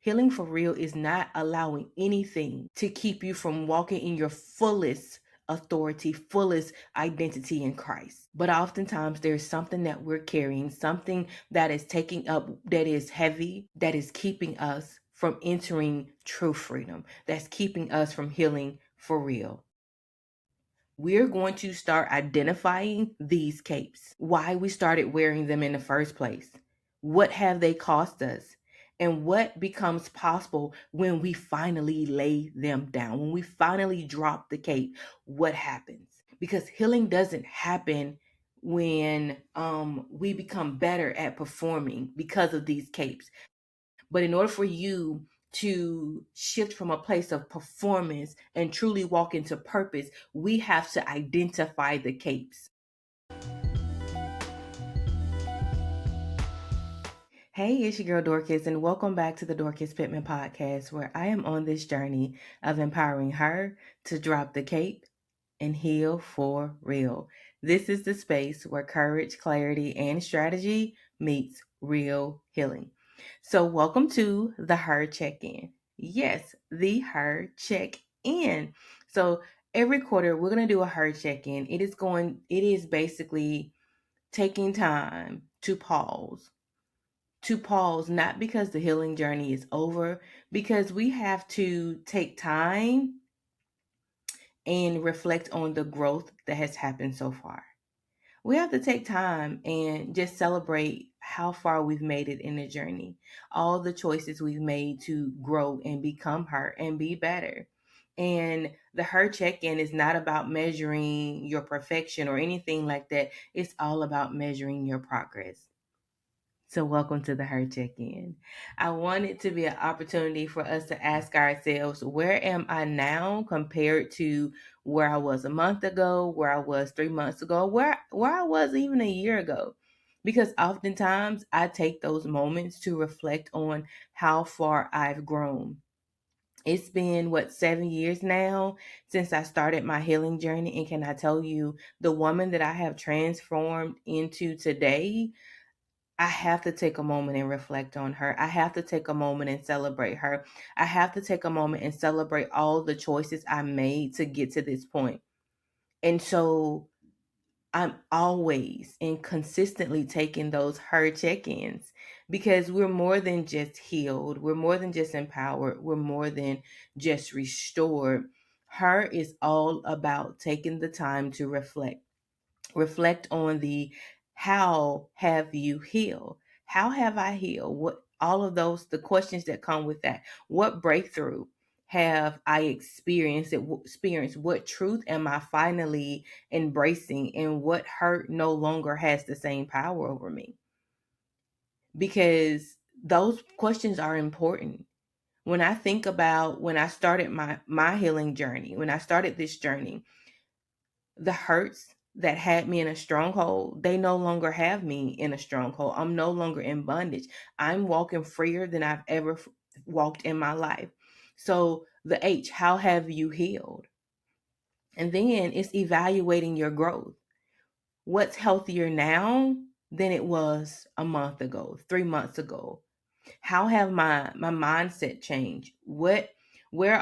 Healing for real is not allowing anything to keep you from walking in your fullest authority, fullest identity in Christ. But oftentimes there's something that we're carrying, something that is taking up, that is heavy, that is keeping us from entering true freedom, that's keeping us from healing for real. We're going to start identifying these capes, why we started wearing them in the first place, what have they cost us, and what becomes possible when we finally lay them down, when we finally drop the cape. What happens? Because healing doesn't happen when we become better at performing because of these capes. But in order for you to shift from a place of performance and truly walk into purpose, we have to identify the capes. Hey, it's your girl Dorcas, and welcome back to the Dorcas Pittman podcast, where I am on this journey of empowering her to drop the cape and heal for real. This is the space where courage, clarity, and strategy meets real healing. So, welcome to the H.E.R check-in. Yes, the H.E.R check-in. So, every quarter we're going to do a H.E.R check-in. It is basically taking time to pause. To pause, not because the healing journey is over, because we have to take time and reflect on the growth that has happened so far. We have to take time and just celebrate how far we've made it in the journey, all the choices we've made to grow and become her and be better. And the H.E.R check-in is not about measuring your perfection or anything like that. It's all about measuring your progress. So, welcome to the H.E.R check-in. I want it to be an opportunity for us to ask ourselves, where am I now compared to where I was a month ago, where I was 3 months ago, where I was even a year ago? Because oftentimes I take those moments to reflect on how far I've grown. It's been 7 years now since I started my healing journey, and can I tell you, the woman that I have transformed into today, I have to take a moment and reflect on her. I have to take a moment and celebrate her. I have to take a moment and celebrate all the choices I made to get to this point. And so I'm always and consistently taking those H.E.R check-ins, because we're more than just healed. We're more than just empowered. We're more than just restored. H.E.R is all about taking the time to reflect. Reflect on the how have you healed? How have I healed? What all of those, the questions that come with that. What breakthrough have I experienced? What truth am I finally embracing, and what hurt no longer has the same power over me? Because those questions are important. When I think about when I started my healing journey, when I started this journey, the hurts that had me in a stronghold, they no longer have me in a stronghold. I'm no longer in bondage. I'm walking freer than I've ever walked in my life. So the H, how have you healed? And then it's evaluating your growth. What's healthier now than it was a month ago, 3 months ago? How have my mindset changed? Where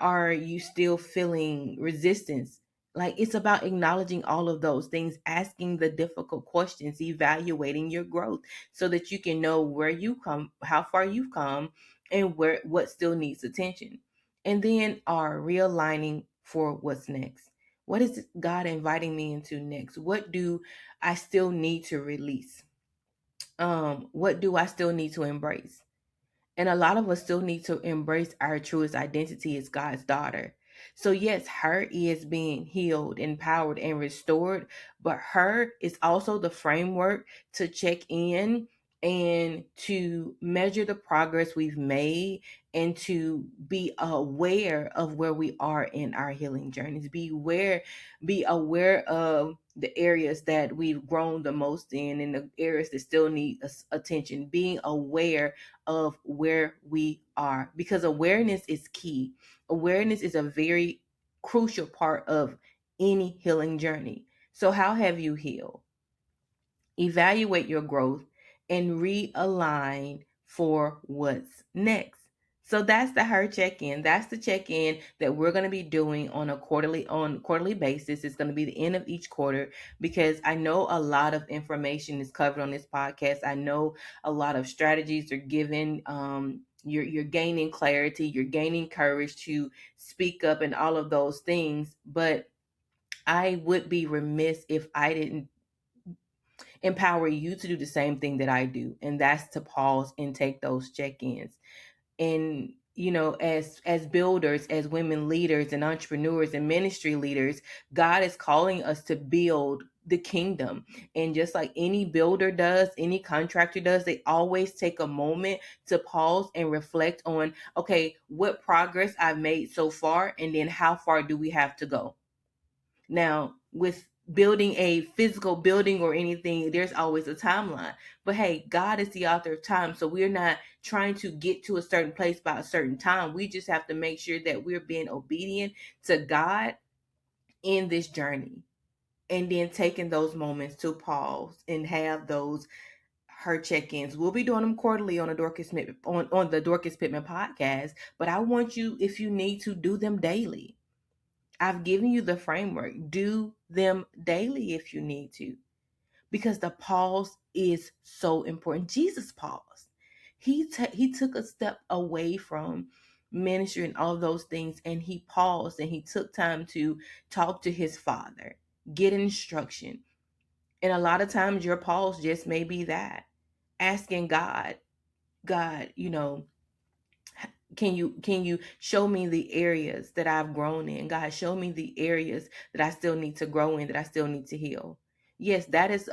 are you still feeling resistance? Like, it's about acknowledging all of those things, asking the difficult questions, evaluating your growth so that you can know where you come, how far you've come, and what still needs attention. And then are realigning for what's next. What is God inviting me into next? What do I still need to release? What do I still need to embrace? And a lot of us still need to embrace our truest identity as God's daughter. So yes, H.E.R is being healed, empowered, and restored, but H.E.R is also the framework to check in and to measure the progress we've made, and to be aware of where we are in our healing journeys. Be aware of the areas that we've grown the most in, and the areas that still need attention. Being aware of where we are, because awareness is key. Awareness is a very crucial part of any healing journey. So, how have you healed? Evaluate your growth and realign for what's next. So that's the her check-in. That's the check-in that we're going to be doing on quarterly basis. It's going to be the end of each quarter, because I know a lot of information is covered on this podcast. I know a lot of strategies are given. You're gaining clarity, you're gaining courage to speak up and all of those things. But I would be remiss if I didn't empower you to do the same thing that I do, and that's to pause and take those check-ins. And as builders, as women leaders and entrepreneurs and ministry leaders, God is calling us to build the kingdom. And just like any builder does, any contractor does, they always take a moment to pause and reflect on, okay, what progress I've made so far, and then how far do we have to go. Now, with building a physical building or anything, there's always a timeline. But hey, God is the author of time. So we're not trying to get to a certain place by a certain time. We just have to make sure that we're being obedient to God in this journey. And then taking those moments to pause and have those her check-ins. We'll be doing them quarterly on the Dorcas Pittman podcast. But I want you, if you need to, do them daily. I've given you the framework. Do them daily if you need to, because the pause is so important. Jesus paused. He took a step away from ministry and all those things, and he paused and he took time to talk to his Father, get instruction. And a lot of times your pause just may be that, asking God, can you show me the areas that I've grown in? God, show me the areas that I still need to grow in, that I still need to heal. Yes, that is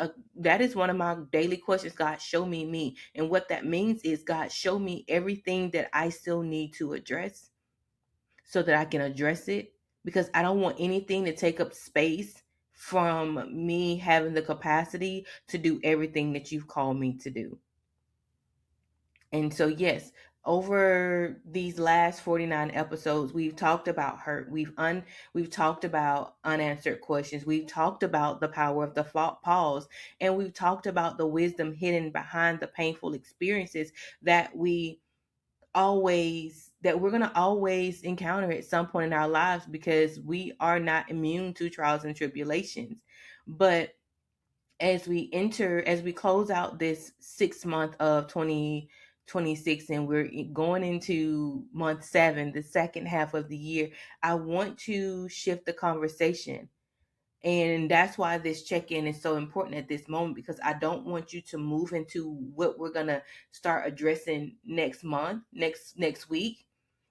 one of my daily questions. God, show me. And what that means is, God, show me everything that I still need to address so that I can address it, because I don't want anything to take up space from me having the capacity to do everything that you've called me to do. And so, yes, over these last 49 episodes, we've talked about hurt. We've talked about unanswered questions. We've talked about the power of the pause, and we've talked about the wisdom hidden behind the painful experiences that we're going to always encounter at some point in our lives, because we are not immune to trials and tribulations. But as we close out this 6 month of 2026, and we're going into month 7, the second half of the year, I want to shift the conversation. And that's why this check-in is so important at this moment, because I don't want you to move into what we're going to start addressing next month, next week,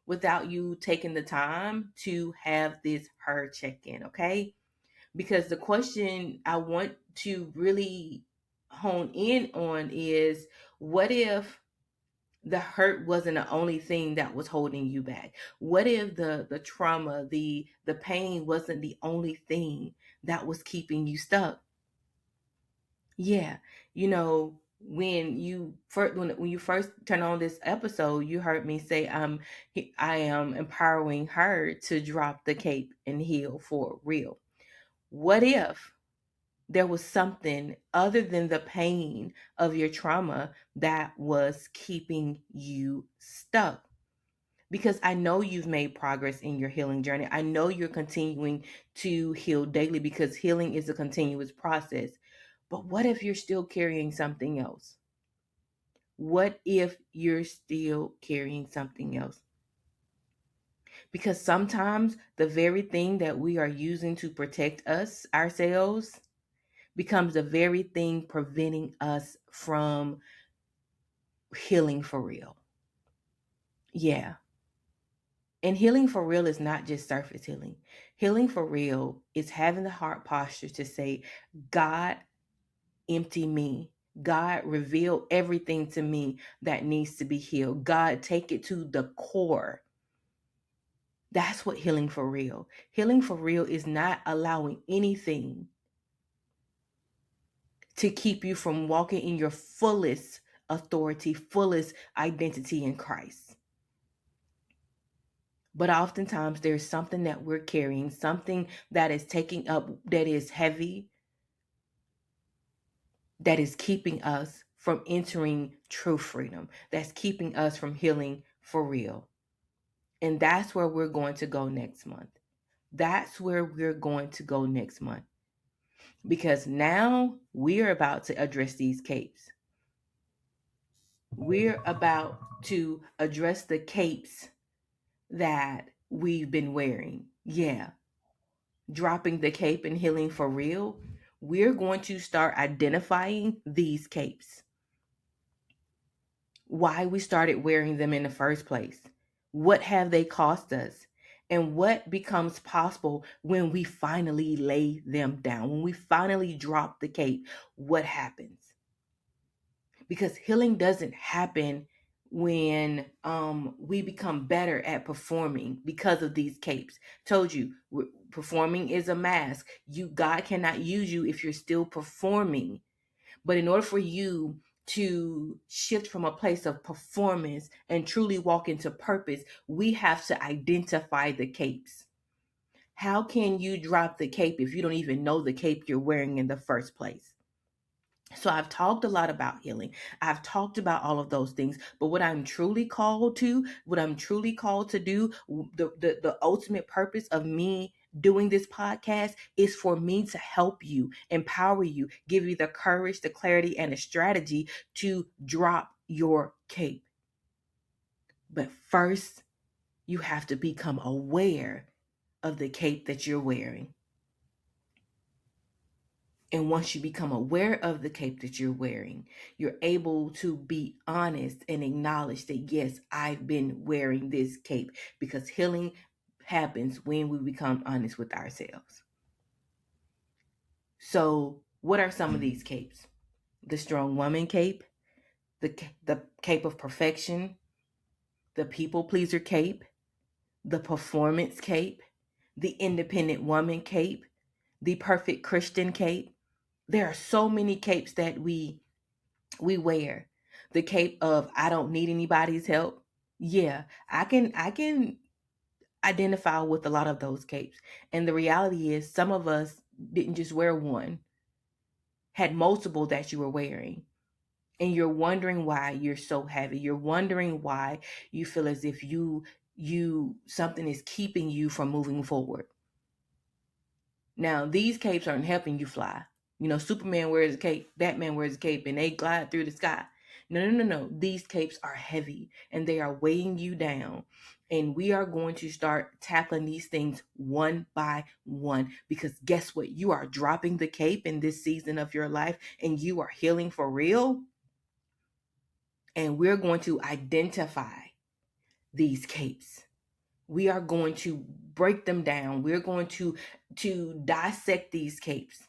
without you taking the time to have this her check-in, okay? Because the question I want to really hone in on is, what if the hurt wasn't the only thing that was holding you back? What if the trauma, the pain wasn't the only thing that was keeping you stuck? Yeah, when you first turn on this episode, you heard me say I am empowering her to drop the cape and heal for real. What if there was something other than the pain of your trauma that was keeping you stuck? Because I know you've made progress in your healing journey. I know you're continuing to heal daily, because healing is a continuous process. But what if you're still carrying something else? What if you're still carrying something else? Because sometimes the very thing that we are using to protect ourselves, becomes the very thing preventing us from healing for real. Yeah. And healing for real is not just surface healing. Healing for real is having the heart posture to say, God, empty me. God, reveal everything to me that needs to be healed. God, take it to the core. That's what healing for real. Healing for real is not allowing anything to keep you from walking in your fullest authority, fullest identity in Christ. But oftentimes there's something that we're carrying, something that is taking up, that is heavy, that is keeping us from entering true freedom, that's keeping us from healing for real. And that's where we're going to go next month. That's where we're going to go next month. Because now we're about to address these capes. We're about to address the capes that we've been wearing. Yeah. Dropping the cape and healing for real. We're going to start identifying these capes. Why we started wearing them in the first place. What have they cost us? And what becomes possible when we finally lay them down? When we finally drop the cape, what happens? Because healing doesn't happen when we become better at performing because of these capes. Told you, performing is a mask. God cannot use you if you're still performing. But in order for you to shift from a place of performance and truly walk into purpose, we have to identify the capes. How can you drop the cape if you don't even know the cape you're wearing in the first place? So I've talked a lot about healing. I've talked about all of those things, but what I'm truly called to, what I'm truly called to do, the ultimate purpose of me doing this podcast is for me to help you, empower you, give you the courage, the clarity, and the strategy to drop your cape. But first, you have to become aware of the cape that you're wearing. And once you become aware of the cape that you're wearing, you're able to be honest and acknowledge that, yes, I've been wearing this cape, because healing happens when we become honest with ourselves. So, what are some of these capes? The strong woman cape, the cape of perfection, the people pleaser cape, the performance cape, the independent woman cape, the perfect Christian cape. There are so many capes that we wear. The cape of I don't need anybody's help. Yeah, I can identify with a lot of those capes. And the reality is some of us didn't just wear one, had multiple that you were wearing. And you're wondering why you're so heavy. You're wondering why you feel as if you something is keeping you from moving forward. Now, these capes aren't helping you fly. You know, Superman wears a cape, Batman wears a cape, and they glide through the sky. No. These capes are heavy and they are weighing you down. And we are going to start tackling these things one by one, because guess what? You are dropping the cape in this season of your life and you are healing for real. And we're going to identify these capes. We are going to break them down. We're going to dissect these capes.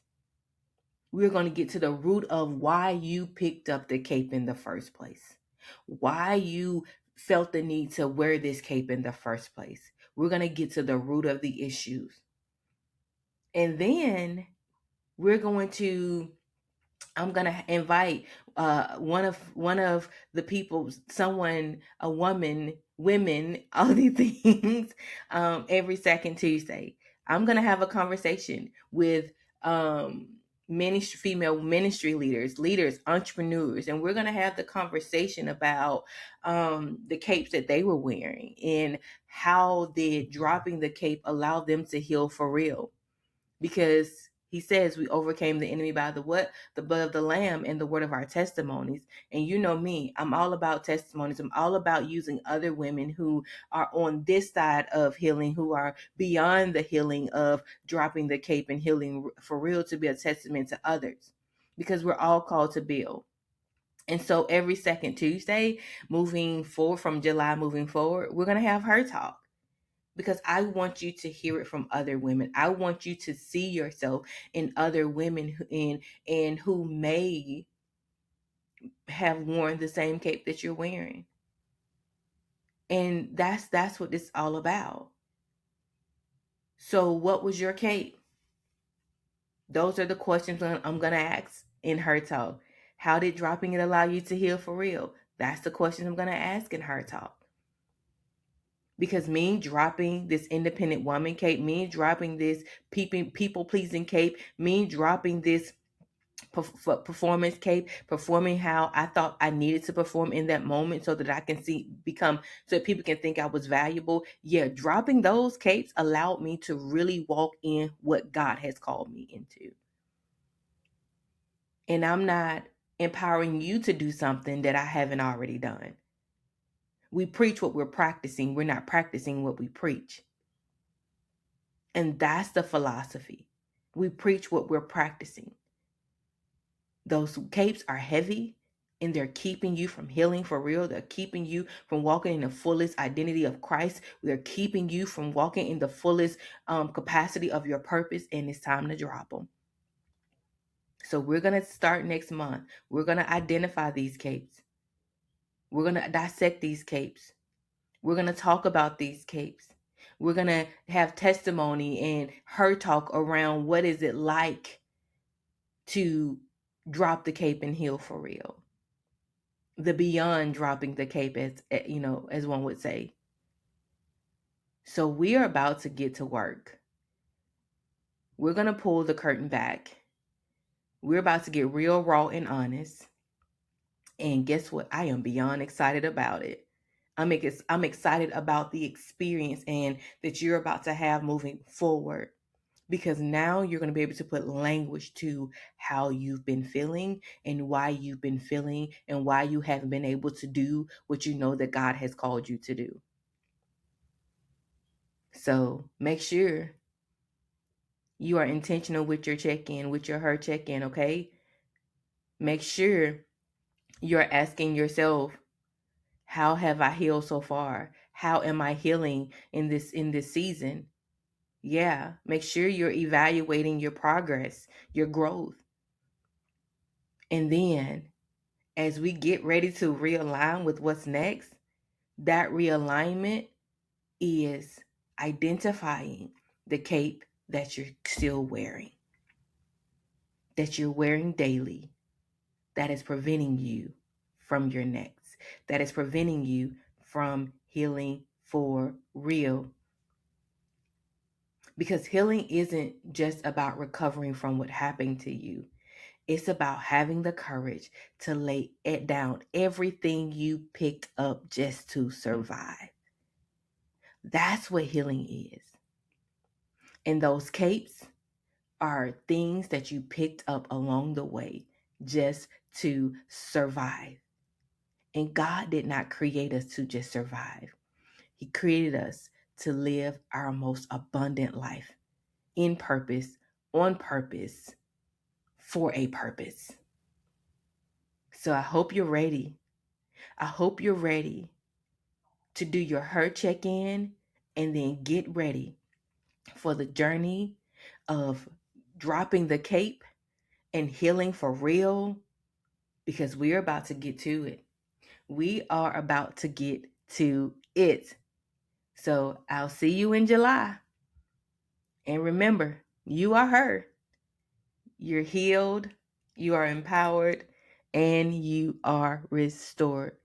We're going to get to the root of why you picked up the cape in the first place. Why you felt the need to wear this cape in the first place. We're going to get to the root of the issues. And then we're going to I'm gonna invite one of the people, someone, a woman, women, all these things, every second Tuesday. I'm gonna have a conversation with female ministry leaders, entrepreneurs, and we're gonna have the conversation about the capes that they were wearing and how did dropping the cape allow them to heal for real. Because he says we overcame the enemy by the what? The blood of the Lamb and the word of our testimonies. And you know me, I'm all about testimonies. I'm all about using other women who are on this side of healing, who are beyond the healing of dropping the cape and healing for real, to be a testament to others. Because we're all called to build. And so every second Tuesday, moving forward from July, moving forward, we're going to have her talk, because I want you to hear it from other women. I want you to see yourself in other women who may have worn the same cape that you're wearing. And that's what it's all about. So what was your cape? Those are the questions I'm going to ask in her talk. How did dropping it allow you to heal for real? That's the question I'm going to ask in her talk. Because me dropping this independent woman cape, me dropping this people pleasing cape, me dropping this performance cape, performing how I thought I needed to perform in that moment so that I can so that people can think I was valuable. Yeah, dropping those capes allowed me to really walk in what God has called me into. And I'm not empowering you to do something that I haven't already done. We preach what we're practicing. We're not practicing what we preach. And that's the philosophy. We preach what we're practicing. Those capes are heavy and they're keeping you from healing for real. They're keeping you from walking in the fullest identity of Christ. They're keeping you from walking in the fullest capacity of your purpose. And it's time to drop them. So we're going to start next month. We're going to identify these capes. We're going to dissect these capes. We're going to talk about these capes. We're going to have testimony and her talk around what is it like to drop the cape and heal for real. The beyond dropping the cape, as one would say. So we are about to get to work. We're going to pull the curtain back. We're about to get real, raw, and honest. And guess what? I am beyond excited about it. I'm excited about the experience and that you're about to have moving forward, because now you're going to be able to put language to how you've been feeling and why you've been feeling and why you haven't been able to do what you know that God has called you to do. So make sure you are intentional with your check-in, with your H.E.R check-in, okay? Make sure you're asking yourself, how have I healed so far? How am I healing in this season? Yeah, make sure you're evaluating your progress, your growth. And then as we get ready to realign with what's next, that realignment is identifying the cape that you're still wearing, that you're wearing daily, that is preventing you from your next, that is preventing you from healing for real. Because healing isn't just about recovering from what happened to you. It's about having the courage to lay it down, everything you picked up just to survive. That's what healing is. And those capes are things that you picked up along the way just to survive. And God did not create us to just survive. He created us to live our most abundant life in purpose, on purpose, for a purpose. So I hope you're ready. I hope you're ready to do your H.E.R check-in and then get ready for the journey of dropping the cape and healing for real, because we're about to get to it. We are about to get to it. So I'll see you in July. And remember, you are H.E.R. You're healed, you are empowered, and you are restored.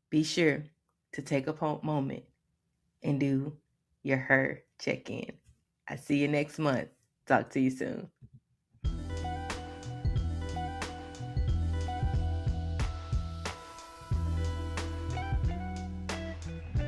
Be sure to take a moment and do your H.E.R check-in. I see you next month. Talk to you soon.